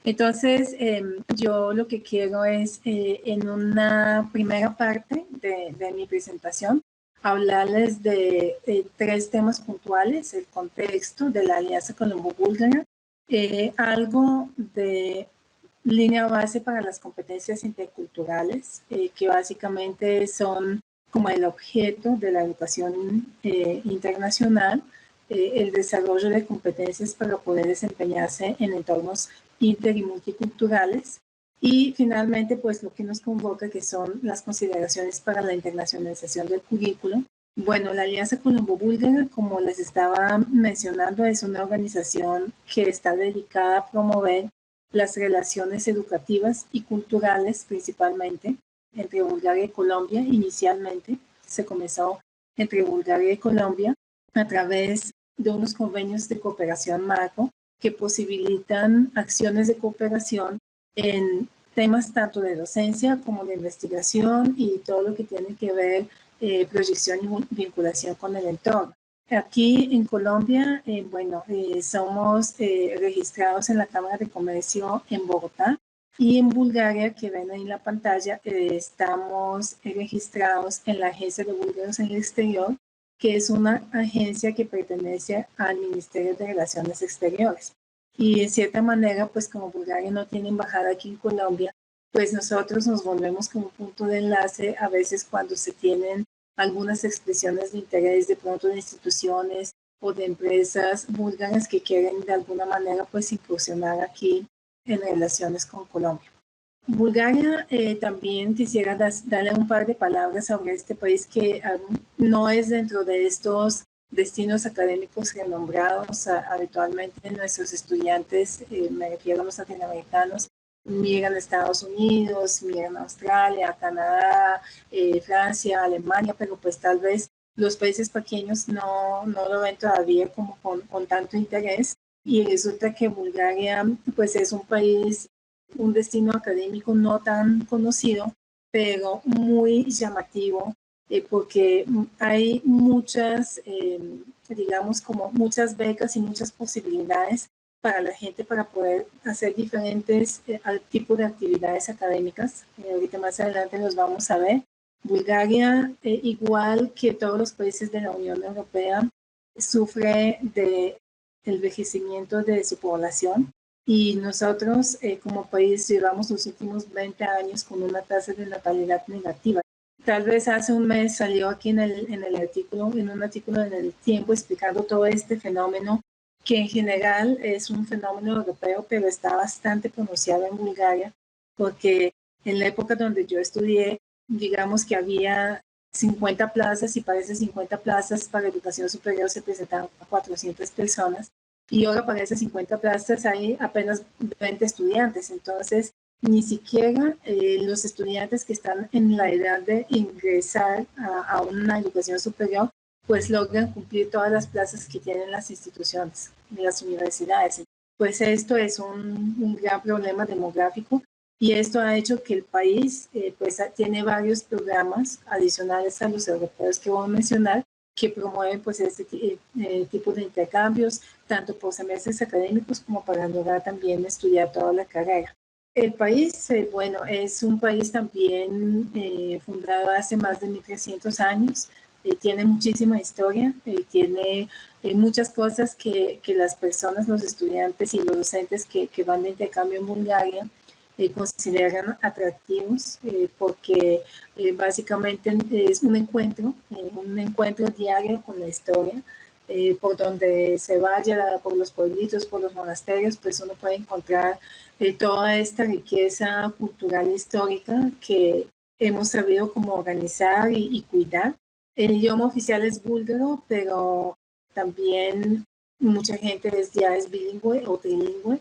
Entonces, yo lo que quiero es, en una primera parte de mi presentación, hablarles de 3 temas puntuales: el contexto de la Alianza Colombo-Búlgara, algo de línea base para las competencias interculturales, que básicamente son como el objeto de la educación internacional, el desarrollo de competencias para poder desempeñarse en entornos inter y multiculturales, y finalmente pues lo que nos convoca, que son las consideraciones para la internacionalización del currículo. Bueno, la Alianza Colombo-Búlgara, como les estaba mencionando, es una organización que está dedicada a promover las relaciones educativas y culturales, principalmente entre Bulgaria y Colombia. Inicialmente se comenzó entre Bulgaria y Colombia a través de unos convenios de cooperación marco que posibilitan acciones de cooperación en temas tanto de docencia como de investigación y todo lo que tiene que ver proyección y vinculación con el entorno. Aquí en Colombia, somos registrados en la Cámara de Comercio en Bogotá, y en Bulgaria, que ven ahí en la pantalla, estamos registrados en la Agencia de Búlgaros en el Exterior, que es una agencia que pertenece al Ministerio de Relaciones Exteriores. Y en cierta manera, pues como Bulgaria no tiene embajada aquí en Colombia, pues nosotros nos volvemos como punto de enlace a veces cuando se tienen algunas expresiones de interés de pronto de instituciones o de empresas búlgaras que quieren de alguna manera pues incursionar aquí en relaciones con Colombia. Bulgaria, también quisiera darle un par de palabras sobre este país que no es dentro de estos destinos académicos renombrados. Habitualmente nuestros estudiantes, me refiero a los latinoamericanos, migran a Estados Unidos, migran a Australia, Canadá, Francia, Alemania, pero pues tal vez los países pequeños no lo ven todavía como con tanto interés, y resulta que Bulgaria pues es un país, un destino académico no tan conocido, pero muy llamativo, porque hay muchas, digamos, como muchas becas y muchas posibilidades para la gente para poder hacer diferentes tipos de actividades académicas. Ahorita más adelante los vamos a ver. Bulgaria, igual que todos los países de la Unión Europea, sufre de envejecimiento de su población, y nosotros como país llevamos los últimos 20 años con una tasa de natalidad negativa. Tal vez hace un mes salió aquí en un artículo en El Tiempo, explicando todo este fenómeno, que en general es un fenómeno europeo, pero está bastante pronunciado en Bulgaria, porque en la época donde yo estudié, digamos que había 50 plazas, y para esas 50 plazas para educación superior se presentaban 400 personas, y ahora para esas 50 plazas hay apenas 20 estudiantes. Entonces, ni siquiera los estudiantes que están en la edad de ingresar a una educación superior pues logran cumplir todas las plazas que tienen las instituciones, las universidades. Pues esto es un gran problema demográfico, y esto ha hecho que el país pues tiene varios programas adicionales a los europeos que voy a mencionar, que promueven pues este tipo de intercambios, tanto por semestres académicos como para lograr también estudiar toda la carrera. El país, es un país también fundado hace más de 1300 años, tiene muchísima historia, tiene muchas cosas que las personas, los estudiantes y los docentes que van de intercambio en Bulgaria consideran atractivos, porque básicamente es un encuentro diario con la historia. Por donde se vaya, por los pueblitos, por los monasterios, pues uno puede encontrar toda esta riqueza cultural e histórica que hemos sabido cómo organizar y cuidar. El idioma oficial es búlgaro, pero también mucha gente ya es bilingüe o trilingüe.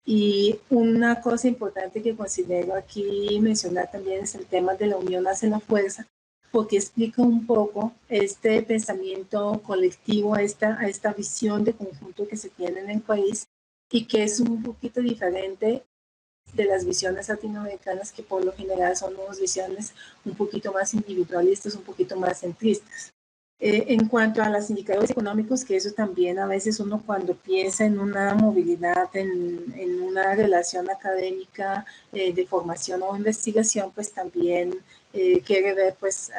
Y una cosa importante que considero aquí mencionar también es el tema de la unión hace la fuerza, porque explica un poco este pensamiento colectivo, esta visión de conjunto que se tiene en el país, y que es un poquito diferente de las visiones latinoamericanas, que por lo general son unas visiones un poquito más individualistas, un poquito más centristas. En cuanto a los indicadores económicos, que eso también a veces uno cuando piensa en una movilidad, en una relación académica de formación o investigación, pues también quiere ver pues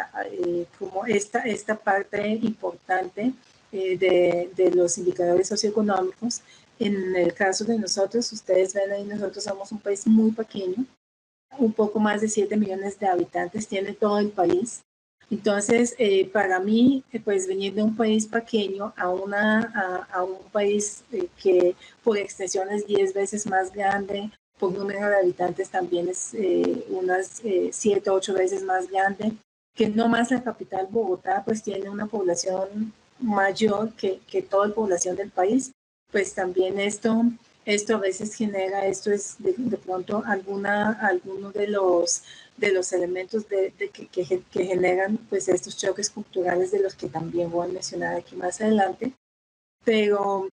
como esta parte importante de los indicadores socioeconómicos. En el caso de nosotros, ustedes ven ahí, nosotros somos un país muy pequeño, un poco más de 7 millones de habitantes tiene todo el país. Entonces, para mí, pues venir de un país pequeño a un país que por extensión es 10 veces más grande, por número de habitantes también es unas 7 o 8 veces más grande, que no más la capital Bogotá, pues tiene una población mayor que toda la población del país, pues también esto a veces genera, esto es de pronto alguno de los elementos que generan pues estos choques culturales de los que también voy a mencionar aquí más adelante, pero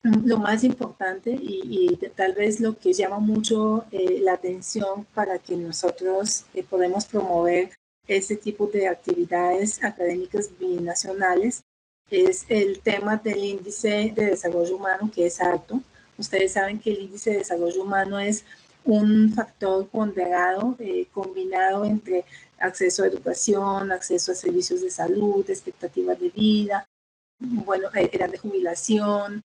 lo más importante y tal vez lo que llama mucho la atención para que nosotros podemos promover este tipo de actividades académicas binacionales es el tema del índice de desarrollo humano, que es alto. Ustedes saben que el índice de desarrollo humano es un factor ponderado combinado entre acceso a educación, acceso a servicios de salud, expectativas de vida, bueno, edad de jubilación,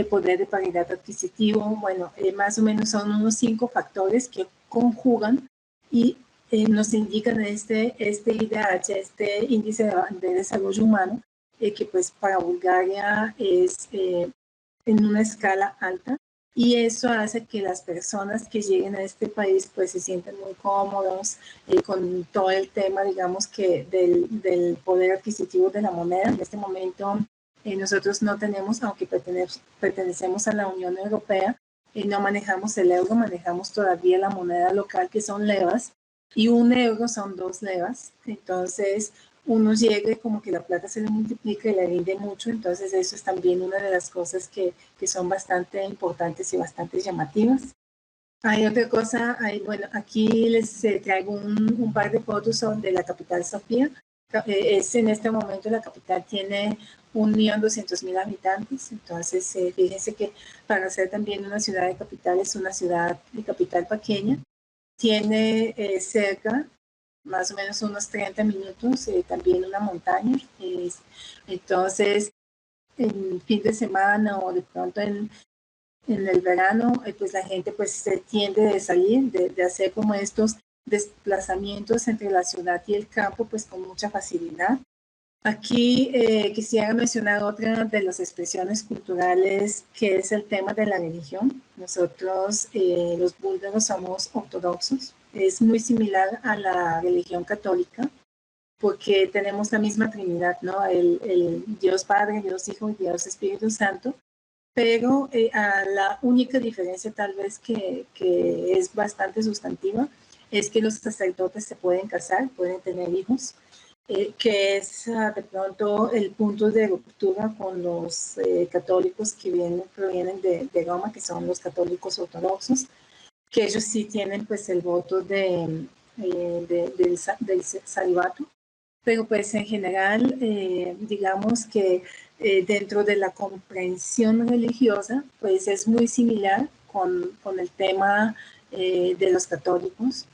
poder de paridad adquisitivo, bueno, más o menos son unos 5 factores que conjugan y nos indican este IDH, este índice de desarrollo humano, que pues para Bulgaria es en una escala alta, y eso hace que las personas que lleguen a este país pues se sientan muy cómodos con todo el tema, digamos que del poder adquisitivo de la moneda. En este momento nosotros no tenemos, aunque pertenecemos a la Unión Europea, no manejamos el euro, manejamos todavía la moneda local, que son levas, y un euro son 2 levas. Entonces uno llega y como que la plata se le multiplica y le rinde mucho, entonces eso es también una de las cosas que son bastante importantes y bastante llamativas. Hay otra cosa, bueno, aquí les traigo un par de fotos de la capital Sofía. En este momento la capital tiene 1.200.000 habitantes, entonces fíjense que para ser también una ciudad de capital es una ciudad de capital pequeña. Tiene cerca más o menos unos 30 minutos, también una montaña. Entonces, en fin de semana o de pronto en el verano, pues la gente pues se tiende de salir, de hacer como estos desplazamientos entre la ciudad y el campo, pues con mucha facilidad. Aquí quisiera mencionar otra de las expresiones culturales, que es el tema de la religión. Nosotros, los búlgaros, somos ortodoxos. Es muy similar a la religión católica, porque tenemos la misma Trinidad, ¿no? El Dios Padre, Dios Hijo y Dios Espíritu Santo. Pero a la única diferencia tal vez que es bastante sustantiva es que los sacerdotes se pueden casar, pueden tener hijos, que es de pronto el punto de ruptura con los católicos que provienen de Roma, que son los católicos ortodoxos, que ellos sí tienen pues el voto del celibato, pero pues en general digamos que dentro de la comprensión religiosa pues es muy similar con el tema de los católicos.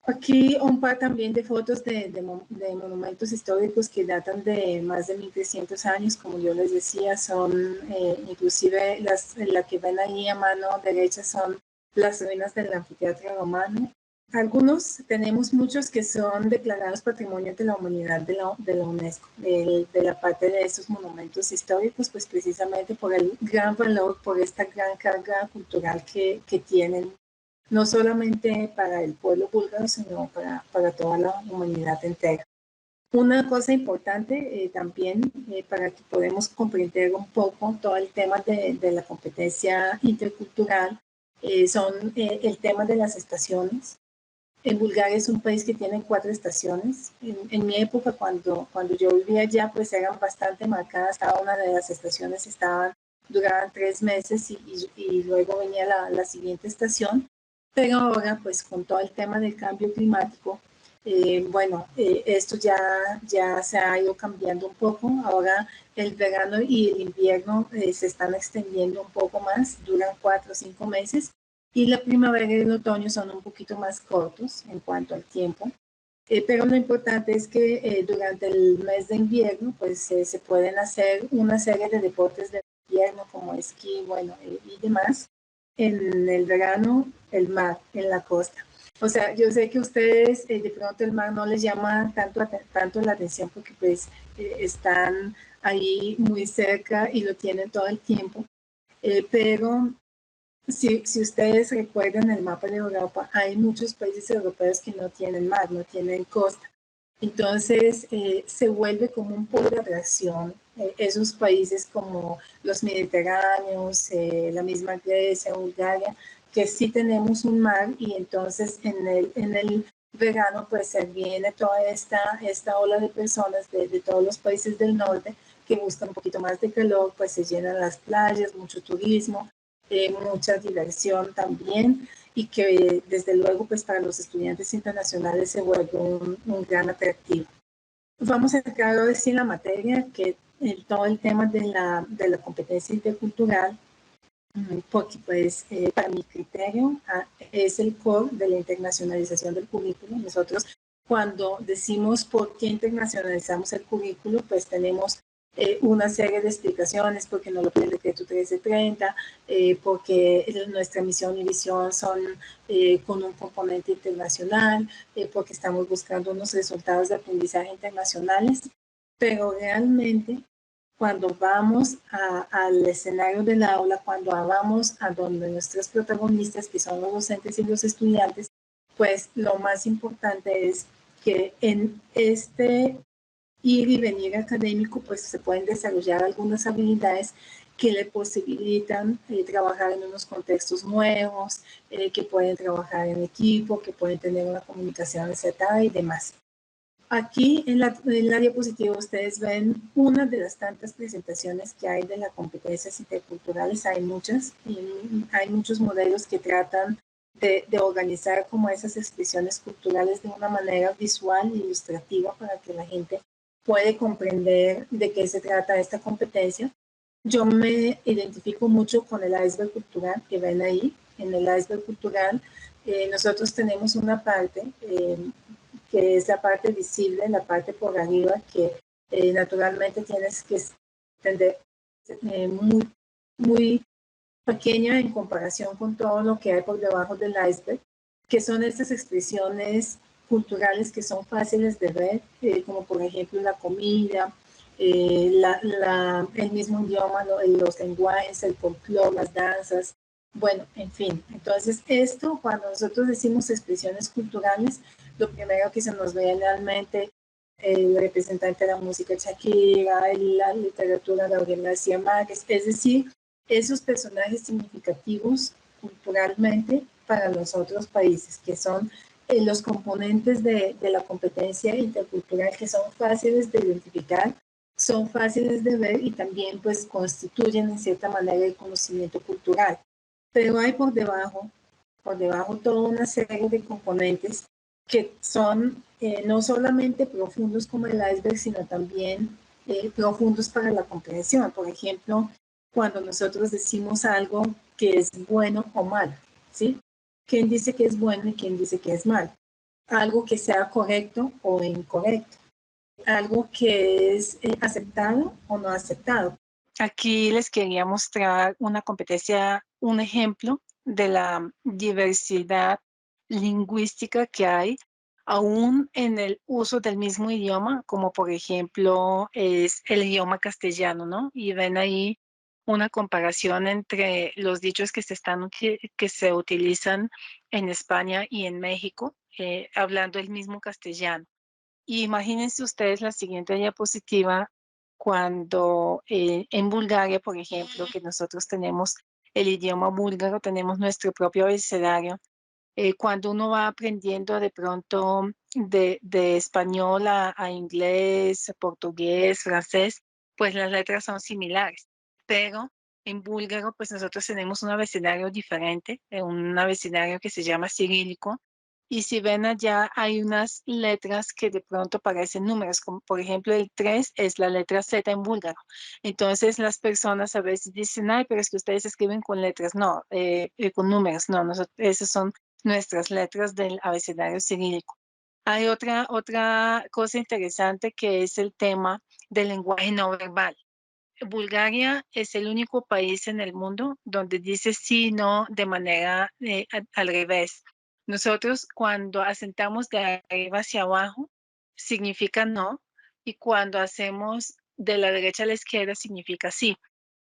Aquí un par también de fotos de monumentos históricos que datan de más de 1.300 años, como yo les decía, son inclusive la que ven ahí a mano derecha son las ruinas del anfiteatro romano. Algunos, tenemos muchos que son declarados Patrimonio de la Humanidad de la UNESCO, de la parte de estos monumentos históricos, pues precisamente por el gran valor, por esta gran carga cultural que tienen, no solamente para el pueblo búlgaro, sino para toda la humanidad entera. Una cosa importante también para que podamos comprender un poco todo el tema de la competencia intercultural son el tema de las estaciones. En Bulgaria es un país que tiene 4 estaciones. En mi época, cuando yo vivía allá, pues eran bastante marcadas. Cada una de las estaciones duraban 3 meses y luego venía la siguiente estación. Pero ahora, pues con todo el tema del cambio climático, Esto ya se ha ido cambiando un poco. Ahora el verano y el invierno se están extendiendo un poco más, duran 4 o 5 meses, y la primavera y el otoño son un poquito más cortos en cuanto al tiempo. Pero lo importante es que durante el mes de invierno pues se pueden hacer una serie de deportes de invierno como esquí, y demás. En el verano, el mar, en la costa. O sea, yo sé que ustedes de pronto el mar no les llama tanto la atención porque pues están ahí muy cerca y lo tienen todo el tiempo. Pero si ustedes recuerdan el mapa de Europa, hay muchos países europeos que no tienen mar, no tienen costa. Entonces se vuelve como un polo de atracción. Esos países como los mediterráneos, la misma Grecia, Bulgaria, que sí tenemos un mar, y entonces en el verano pues se viene toda esta ola de personas de todos los países del norte que buscan un poquito más de calor, pues se llenan las playas, mucho turismo, mucha diversión también, y que desde luego pues para los estudiantes internacionales se vuelve un gran atractivo. Vamos a entrar ahora sí en la materia, que todo el tema de la competencia intercultural, porque pues para mi criterio es el core de la internacionalización del currículo. Nosotros cuando decimos por qué internacionalizamos el currículo, pues tenemos una serie de explicaciones, porque no lo pide el decreto 1330, porque nuestra misión y visión son con un componente internacional, porque estamos buscando unos resultados de aprendizaje internacionales, pero realmente cuando vamos al escenario del aula, cuando vamos a donde nuestros protagonistas, que son los docentes y los estudiantes, pues lo más importante es que en este ir y venir académico, pues se pueden desarrollar algunas habilidades que le posibilitan trabajar en unos contextos nuevos, que pueden trabajar en equipo, que pueden tener una comunicación acertada y demás. Aquí en la diapositiva ustedes ven una de las tantas presentaciones que hay de las competencias interculturales. Hay muchas, y hay muchos modelos que tratan de organizar como esas expresiones culturales de una manera visual e ilustrativa para que la gente pueda comprender de qué se trata esta competencia. Yo me identifico mucho con el iceberg cultural que ven ahí. En el iceberg cultural nosotros tenemos una parte que es la parte visible, la parte por arriba, que naturalmente tienes que entender muy, muy pequeña en comparación con todo lo que hay por debajo del iceberg, que son estas expresiones culturales que son fáciles de ver, como por ejemplo la comida, el mismo idioma, los lenguajes, el folclore, las danzas, bueno, en fin. Entonces esto, cuando nosotros decimos expresiones culturales, lo primero que se nos ve realmente el representante de la música Shakira, la literatura de Gabriel García Márquez, es decir, esos personajes significativos culturalmente para los otros países, que son los componentes de la competencia intercultural, que son fáciles de identificar, son fáciles de ver y también pues constituyen en cierta manera el conocimiento cultural. Pero hay por debajo toda una serie de componentes que son no solamente profundos como el iceberg, sino también profundos para la comprensión. Por ejemplo, cuando nosotros decimos algo que es bueno o malo, ¿sí? ¿Quién dice que es bueno y quién dice que es malo? Algo que sea correcto o incorrecto. Algo que es aceptado o no aceptado. Aquí les quería mostrar una competencia, un ejemplo de la diversidad lingüística que hay aún en el uso del mismo idioma, como por ejemplo es el idioma castellano, ¿no? Y ven ahí una comparación entre los dichos que se utilizan en España y en México, hablando el mismo castellano. Y imagínense ustedes la siguiente diapositiva cuando en Bulgaria, por ejemplo, que nosotros tenemos el idioma búlgaro, tenemos nuestro propio abecedario. Cuando uno va aprendiendo de pronto de español a inglés, portugués, francés, pues las letras son similares. Pero en búlgaro, pues nosotros tenemos un abecedario diferente, un abecedario que se llama cirílico, Y si ven allá, hay unas letras que de pronto parecen números, como por ejemplo el 3 es la letra Z en búlgaro. Entonces las personas a veces dicen, ay, pero es que ustedes escriben con letras, no, con números, no, esas son nuestras letras del abecedario cirílico. Hay otra cosa interesante que es el tema del lenguaje no verbal. Bulgaria es el único país en el mundo donde dice sí, no de manera al revés. Nosotros cuando asentamos de arriba hacia abajo significa no y cuando hacemos de la derecha a la izquierda significa sí.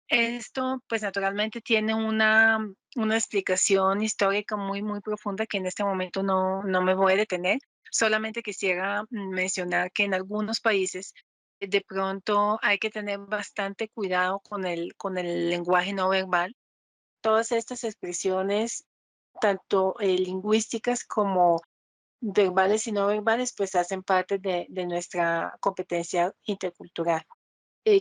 Esto pues naturalmente tiene una explicación histórica muy profunda que en este momento no me voy a detener. Solamente quisiera mencionar que en algunos países de pronto hay que tener bastante cuidado con el lenguaje no verbal. Todas estas expresiones, tanto lingüísticas como verbales y no verbales, pues hacen parte de nuestra competencia intercultural.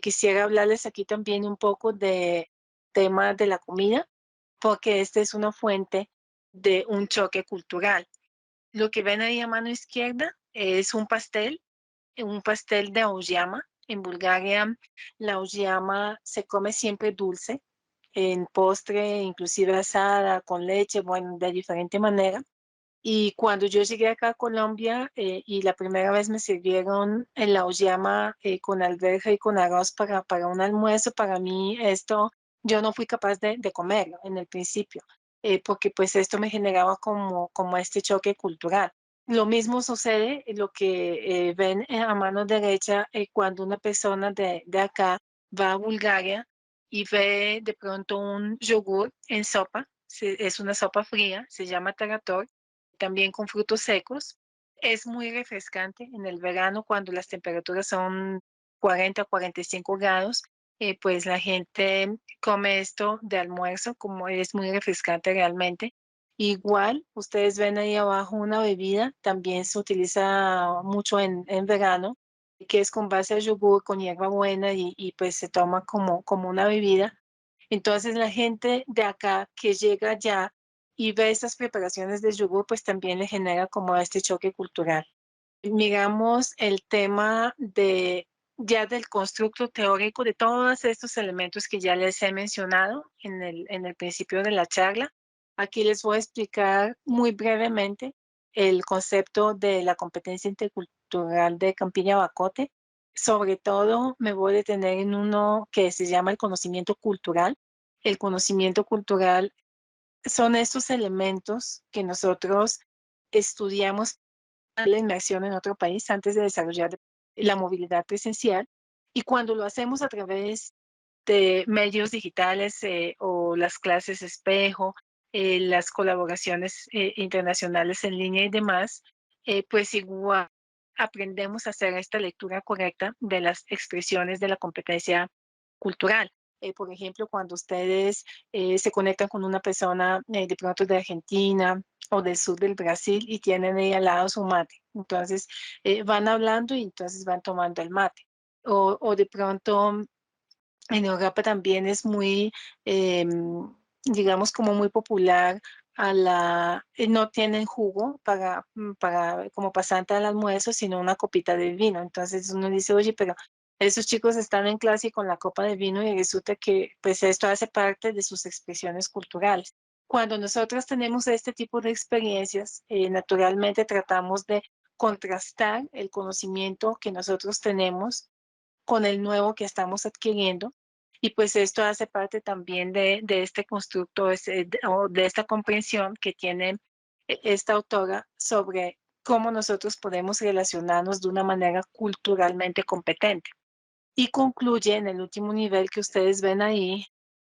Quisiera hablarles aquí también un poco de tema de la comida, porque esta es una fuente de un choque cultural. Lo que ven ahí a mano izquierda es un pastel de auyama. En Bulgaria, la auyama se come siempre dulce, en postre, inclusive asada, con leche, bueno, de diferente manera. Y cuando yo llegué acá a Colombia y la primera vez me sirvieron el auyama con alberja y con arroz para un almuerzo, para mí esto, yo no fui capaz de comerlo en el principio, porque pues esto me generaba como este choque cultural. Lo mismo sucede, lo que ven a mano derecha cuando una persona de acá va a Bulgaria y ve de pronto un yogur en sopa, es una sopa fría, se llama tarator, también con frutos secos. Es muy refrescante en el verano cuando las temperaturas son 40 o 45 grados, pues la gente come esto de almuerzo, como es muy refrescante realmente. Igual, ustedes ven ahí abajo una bebida, también se utiliza mucho en verano, que es con base a yogur, con hierbabuena y pues se toma como una bebida. Entonces la gente de acá que llega allá y ve estas preparaciones de yogur, pues también le genera como este choque cultural. Miramos el tema de ya del constructo teórico de todos estos elementos que ya les he mencionado en el principio de la charla. Aquí les voy a explicar muy brevemente el concepto de la competencia intercultural de Campiña-Bacote. Sobre todo me voy a detener en uno que se llama el conocimiento cultural. El conocimiento cultural son estos elementos que nosotros estudiamos la inmersión en otro país antes de desarrollar la movilidad presencial. Y cuando lo hacemos a través de medios digitales o las clases espejo, las colaboraciones internacionales en línea y demás, pues igual aprendemos a hacer esta lectura correcta de las expresiones de la competencia cultural. Por ejemplo, cuando ustedes se conectan con una persona de pronto de Argentina o del sur del Brasil y tienen ahí al lado su mate. Entonces van hablando y entonces van tomando el mate. O de pronto en Europa también es muy, digamos, como muy popular no tienen jugo para como pasante al almuerzo, sino una copita de vino. Entonces uno dice, oye, pero esos chicos están en clase y con la copa de vino y resulta que pues esto hace parte de sus expresiones culturales. Cuando nosotros tenemos este tipo de experiencias, naturalmente tratamos de contrastar el conocimiento que nosotros tenemos con el nuevo que estamos adquiriendo. Y pues esto hace parte también de este constructo o de esta comprensión que tiene esta autora sobre cómo nosotros podemos relacionarnos de una manera culturalmente competente. Y concluye en el último nivel que ustedes ven ahí,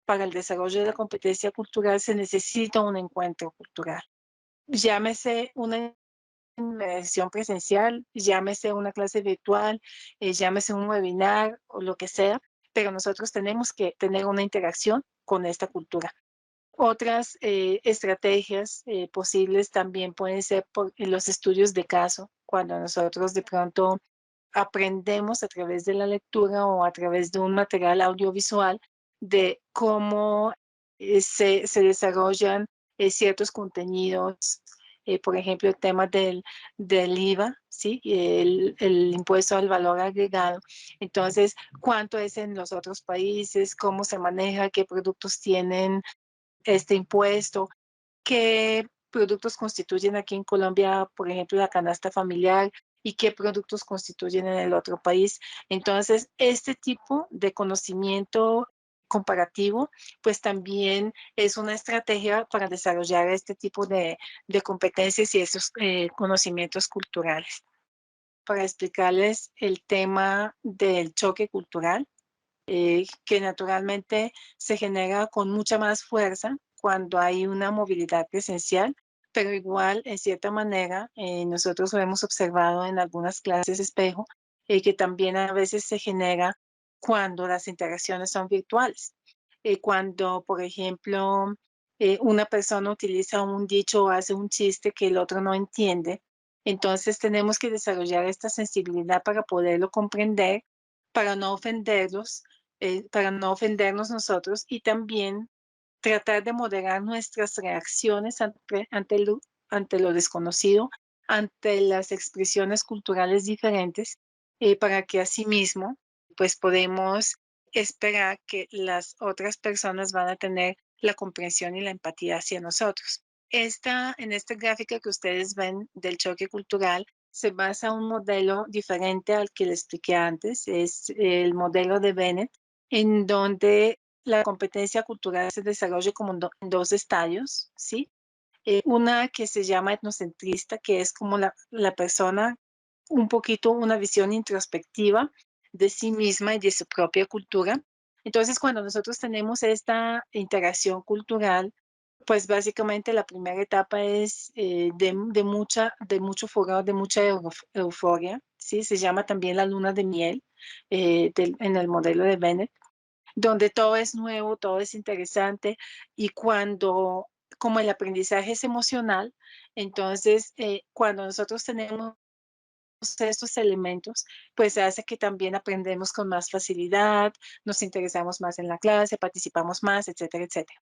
para el desarrollo de la competencia cultural se necesita un encuentro cultural. Llámese una inmersión presencial, llámese una clase virtual, llámese un webinar o lo que sea, pero nosotros tenemos que tener una interacción con esta cultura. Otras estrategias posibles también pueden ser en los estudios de caso, cuando nosotros de pronto aprendemos a través de la lectura o a través de un material audiovisual de cómo se desarrollan ciertos contenidos por ejemplo, el tema del IVA, ¿sí? El impuesto al valor agregado. Entonces, ¿cuánto es en los otros países? ¿Cómo se maneja? ¿Qué productos tienen este impuesto? ¿Qué productos constituyen aquí en Colombia, por ejemplo, la canasta familiar? ¿Y qué productos constituyen en el otro país? Entonces, este tipo de conocimiento comparativo, pues también es una estrategia para desarrollar este tipo de competencias y esos conocimientos culturales. Para explicarles el tema del choque cultural, que naturalmente se genera con mucha más fuerza cuando hay una movilidad presencial, pero igual, en cierta manera, nosotros lo hemos observado en algunas clases espejo, que también a veces se genera cuando las interacciones son virtuales. Cuando, por ejemplo, una persona utiliza un dicho o hace un chiste que el otro no entiende, entonces tenemos que desarrollar esta sensibilidad para poderlo comprender, para no ofenderlos, para no ofendernos nosotros y también tratar de moderar nuestras reacciones ante lo desconocido, ante las expresiones culturales diferentes, para que asimismo pues podemos esperar que las otras personas van a tener la comprensión y la empatía hacia nosotros. En esta gráfica que ustedes ven del choque cultural, se basa un modelo diferente al que les expliqué antes, es el modelo de Bennett, en donde la competencia cultural se desarrolla como en dos estadios, ¿sí? Una que se llama etnocentrista, que es como la persona, un poquito una visión introspectiva de sí misma y de su propia cultura. Entonces, cuando nosotros tenemos esta interacción cultural, pues básicamente la primera etapa es de mucho furor, de mucha euforia, ¿sí? Se llama también la luna de miel en el modelo de Bennett, donde todo es nuevo, todo es interesante y cuando, como el aprendizaje es emocional, entonces cuando nosotros tenemos estos elementos, pues hace que también aprendemos con más facilidad, nos interesamos más en la clase, participamos más, etcétera, etcétera.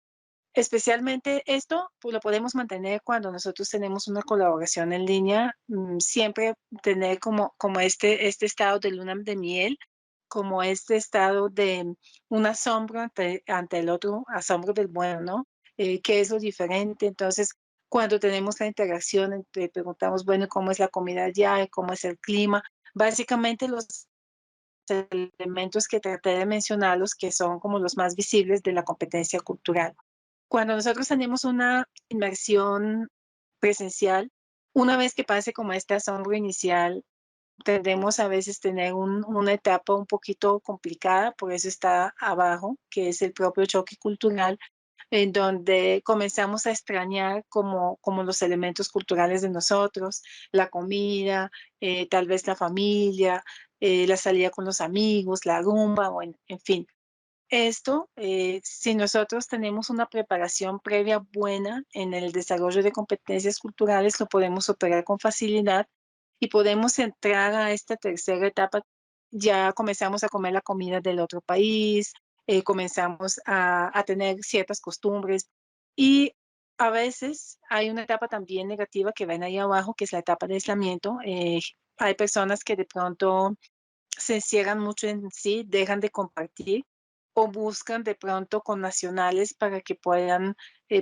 Especialmente esto pues, lo podemos mantener cuando nosotros tenemos una colaboración en línea, siempre tener como este estado de luna de miel, como este estado de un asombro ante el otro, asombro del bueno, ¿no? ¿Qué es lo diferente? Entonces, cuando tenemos la interacción, preguntamos, bueno, ¿cómo es la comida allá? ¿Cómo es el clima? Básicamente los elementos que traté de mencionarlos, que son como los más visibles de la competencia cultural. Cuando nosotros tenemos una inmersión presencial, una vez que pase como este asombro inicial, tendemos a veces tener una etapa un poquito complicada, por eso está abajo, que es el propio choque cultural, en donde comenzamos a extrañar como los elementos culturales de nosotros, la comida, tal vez la familia, la salida con los amigos, la rumba, o en fin. Esto, si nosotros tenemos una preparación previa buena en el desarrollo de competencias culturales, lo podemos operar con facilidad y podemos entrar a esta tercera etapa. Ya comenzamos a comer la comida del otro país, comenzamos a tener ciertas costumbres y a veces hay una etapa también negativa que ven ahí abajo, que es la etapa de aislamiento. Hay personas que de pronto se encierran mucho en sí, dejan de compartir o buscan de pronto con nacionales para que puedan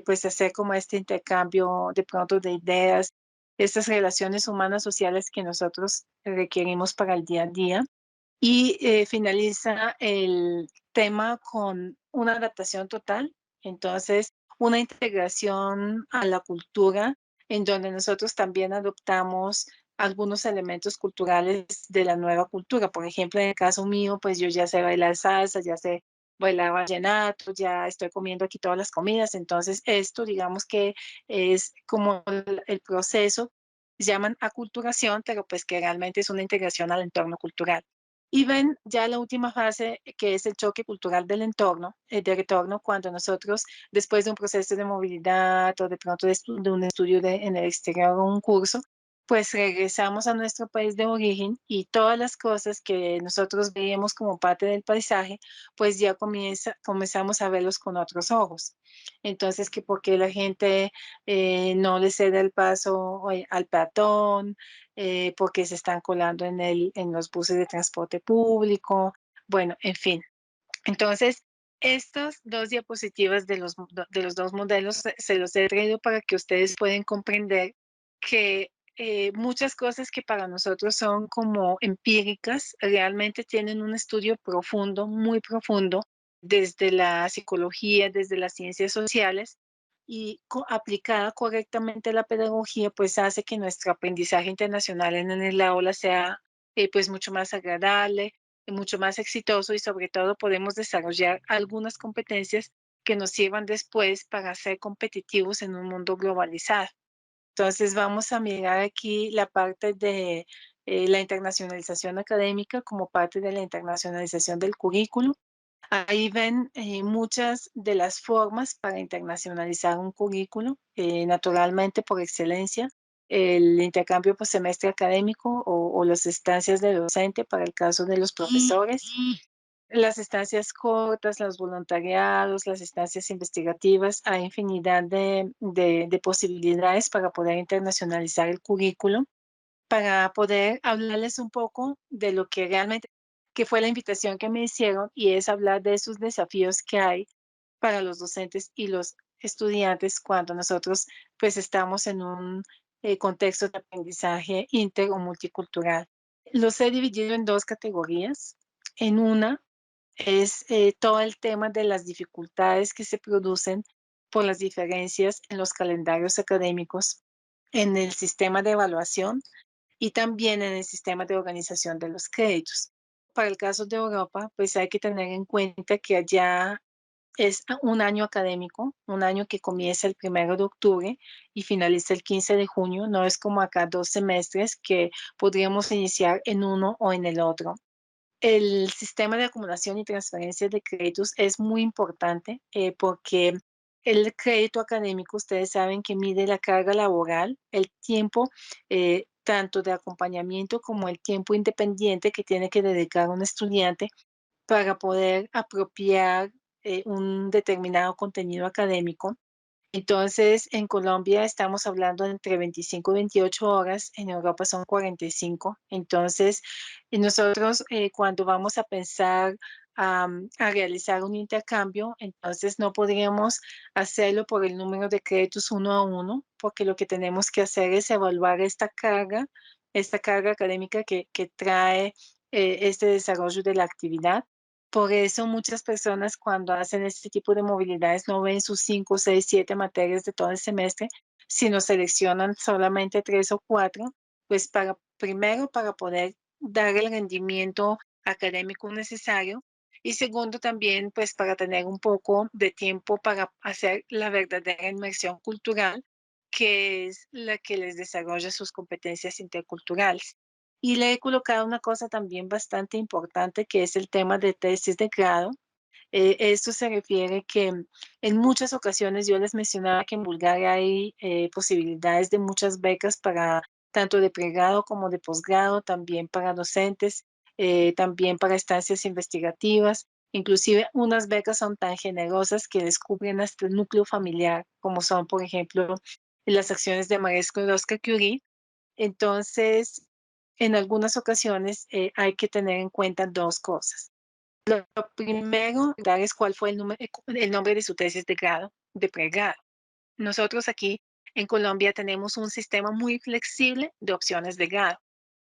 pues hacer como este intercambio de pronto de ideas, estas relaciones humanas sociales que nosotros requerimos para el día a día. Y finaliza el tema con una adaptación total, entonces una integración a la cultura en donde nosotros también adoptamos algunos elementos culturales de la nueva cultura. Por ejemplo, en el caso mío, pues yo ya sé bailar salsa, ya sé bailar vallenato, ya estoy comiendo aquí todas las comidas, entonces esto digamos que es como el proceso, llaman aculturación, pero pues que realmente es una integración al entorno cultural. Y ven ya la última fase, que es el choque cultural del entorno, de retorno, cuando nosotros, después de un proceso de movilidad o de pronto de un estudio en el exterior o un curso, pues regresamos a nuestro país de origen y todas las cosas que nosotros veíamos como parte del paisaje, pues ya comenzamos a verlos con otros ojos. Entonces, que por qué la gente no le cede el paso al peatón, porque se están colando en los buses de transporte público, bueno, en fin. Entonces, estas dos diapositivas de los dos modelos se los he traído para que ustedes puedan comprender que muchas cosas que para nosotros son como empíricas, realmente tienen un estudio profundo, muy profundo, desde la psicología, desde las ciencias sociales, y aplicada correctamente a la pedagogía, pues hace que nuestro aprendizaje internacional en el aula sea pues mucho más agradable, mucho más exitoso, y sobre todo podemos desarrollar algunas competencias que nos sirvan después para ser competitivos en un mundo globalizado. Entonces vamos a mirar aquí la parte de la internacionalización académica como parte de la internacionalización del currículo. Ahí ven muchas de las formas para internacionalizar un currículo, naturalmente por excelencia, el intercambio por semestre académico o las estancias de docente para el caso de los profesores, las estancias cortas, los voluntariados, las estancias investigativas. Hay infinidad de posibilidades para poder internacionalizar el currículo, para poder hablarles un poco de lo que realmente, que fue la invitación que me hicieron, y es hablar de esos desafíos que hay para los docentes y los estudiantes cuando nosotros pues estamos en un contexto de aprendizaje inter o multicultural. Los he dividido en dos categorías. En una es todo el tema de las dificultades que se producen por las diferencias en los calendarios académicos, en el sistema de evaluación y también en el sistema de organización de los créditos. Para el caso de Europa, pues hay que tener en cuenta que allá es un año académico, un año que comienza el 1 de octubre y finaliza el 15 de junio. No es como acá 2 semestres que podríamos iniciar en uno o en el otro. El sistema de acumulación y transferencia de créditos es muy importante porque el crédito académico, ustedes saben que mide la carga laboral, el tiempo tanto de acompañamiento como el tiempo independiente que tiene que dedicar un estudiante para poder apropiar un determinado contenido académico. Entonces, en Colombia estamos hablando de entre 25 y 28 horas, en Europa son 45. Entonces, nosotros cuando vamos a pensar a realizar un intercambio, entonces no podríamos hacerlo por el número de créditos uno a uno, porque lo que tenemos que hacer es evaluar esta carga académica que trae este desarrollo de la actividad. Por eso muchas personas cuando hacen este tipo de movilidades no ven sus 5, 6, 7 materias de todo el semestre, sino seleccionan solamente 3 o 4, pues primero para poder dar el rendimiento académico necesario, y segundo también pues para tener un poco de tiempo para hacer la verdadera inmersión cultural, que es la que les desarrolla sus competencias interculturales. Y le he colocado una cosa también bastante importante, que es el tema de tesis de grado. Esto se refiere que en muchas ocasiones yo les mencionaba que en Bulgaria hay posibilidades de muchas becas para tanto de pregrado como de posgrado, también para docentes, también para estancias investigativas. Inclusive unas becas son tan generosas que descubren hasta el núcleo familiar, como son, por ejemplo, las acciones de María Skłodowska-Curie. Entonces, en algunas ocasiones hay que tener en cuenta dos cosas. Lo primero es cuál fue el nombre de su tesis de grado, de pregrado. Nosotros aquí en Colombia tenemos un sistema muy flexible de opciones de grado.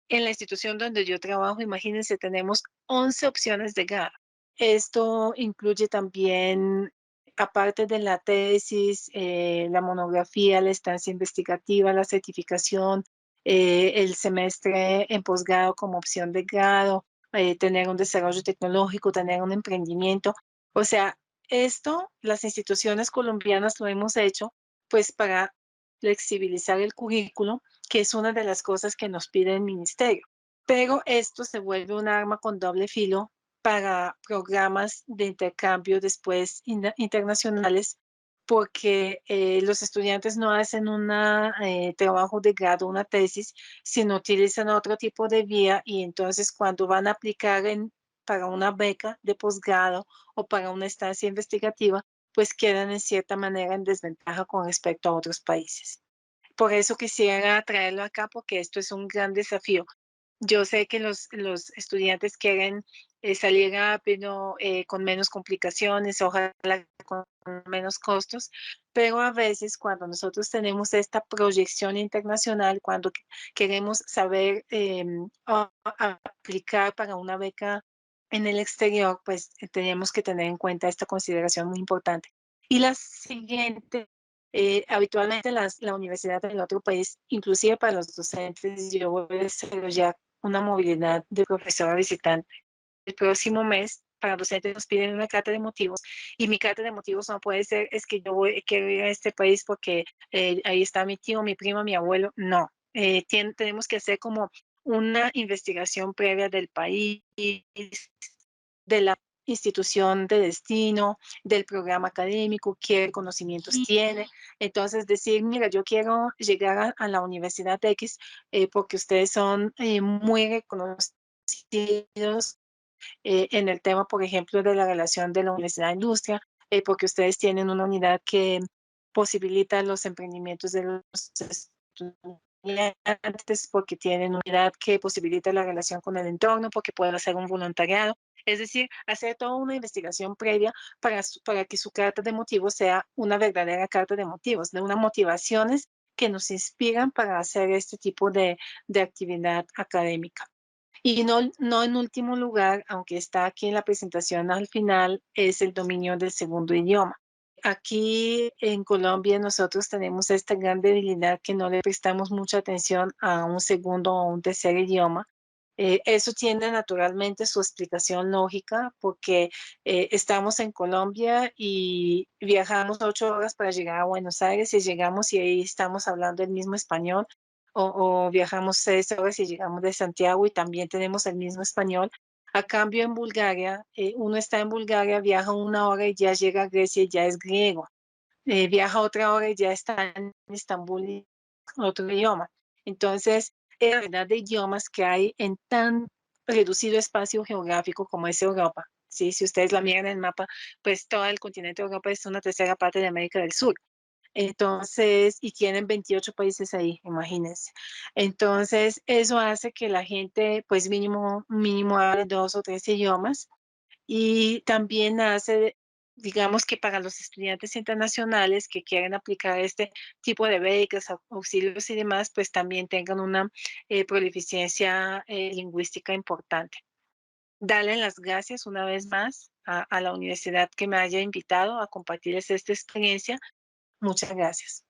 En la institución donde yo trabajo, imagínense, tenemos 11 opciones de grado. Esto incluye también, aparte de la tesis, la monografía, la estancia investigativa, la certificación, el semestre en posgrado como opción de grado, tener un desarrollo tecnológico, tener un emprendimiento. O sea, esto las instituciones colombianas lo hemos hecho pues para flexibilizar el currículo, que es una de las cosas que nos pide el ministerio. Pero esto se vuelve un arma con doble filo para programas de intercambio después internacionales, porque los estudiantes no hacen un trabajo de grado, una tesis, sino utilizan otro tipo de vía y entonces cuando van a aplicar para una beca de posgrado o para una estancia investigativa, pues quedan en cierta manera en desventaja con respecto a otros países. Por eso quisiera traerlo acá, porque esto es un gran desafío. Yo sé que los estudiantes quieren salir rápido, con menos complicaciones, ojalá con menos costos, pero a veces cuando nosotros tenemos esta proyección internacional, cuando queremos saber aplicar para una beca en el exterior, pues tenemos que tener en cuenta esta consideración muy importante. Y la siguiente, habitualmente la universidad en el otro país, inclusive para los docentes, yo voy a desarrollar una movilidad de profesor a visitante. El próximo mes, para docentes nos piden una carta de motivos y mi carta de motivos no puede ser, es que quiero ir a este país porque ahí está mi tío, mi primo, mi abuelo. No, tenemos que hacer como una investigación previa del país, de la institución de destino, del programa académico, qué conocimientos tiene. Entonces, decir, mira, yo quiero llegar a la Universidad X porque ustedes son muy reconocidos en el tema, por ejemplo, de la relación de la universidad-industria, porque ustedes tienen una unidad que posibilita los emprendimientos de los estudiantes, porque tienen una unidad que posibilita la relación con el entorno, porque pueden hacer un voluntariado. Es decir, hacer toda una investigación previa para que su carta de motivos sea una verdadera carta de motivos, de unas motivaciones que nos inspiran para hacer este tipo de actividad académica. Y no en último lugar, aunque está aquí en la presentación al final, es el dominio del segundo idioma. Aquí en Colombia nosotros tenemos esta gran debilidad que no le prestamos mucha atención a un segundo o un tercer idioma. Eso tiene naturalmente su explicación lógica porque estamos en Colombia y viajamos 8 horas para llegar a Buenos Aires y llegamos y ahí estamos hablando el mismo español o viajamos 6 horas y llegamos de Santiago y también tenemos el mismo español. A cambio, en Bulgaria, uno está en Bulgaria, viaja 1 hora y ya llega a Grecia y ya es griego. Viaja otra hora y ya está en Estambul y otro idioma. Entonces, la verdad de idiomas que hay en tan reducido espacio geográfico como es Europa. ¿Sí? Si ustedes la miran en el mapa, pues todo el continente de Europa es una tercera parte de América del Sur. Entonces, y tienen 28 países ahí, imagínense. Entonces, eso hace que la gente, pues mínimo hable 2 o 3 idiomas y también hace, digamos que para los estudiantes internacionales que quieren aplicar este tipo de becas, auxilios y demás, pues también tengan una proficiencia lingüística importante. Darle las gracias una vez más a la universidad que me haya invitado a compartirles esta experiencia. Muchas gracias.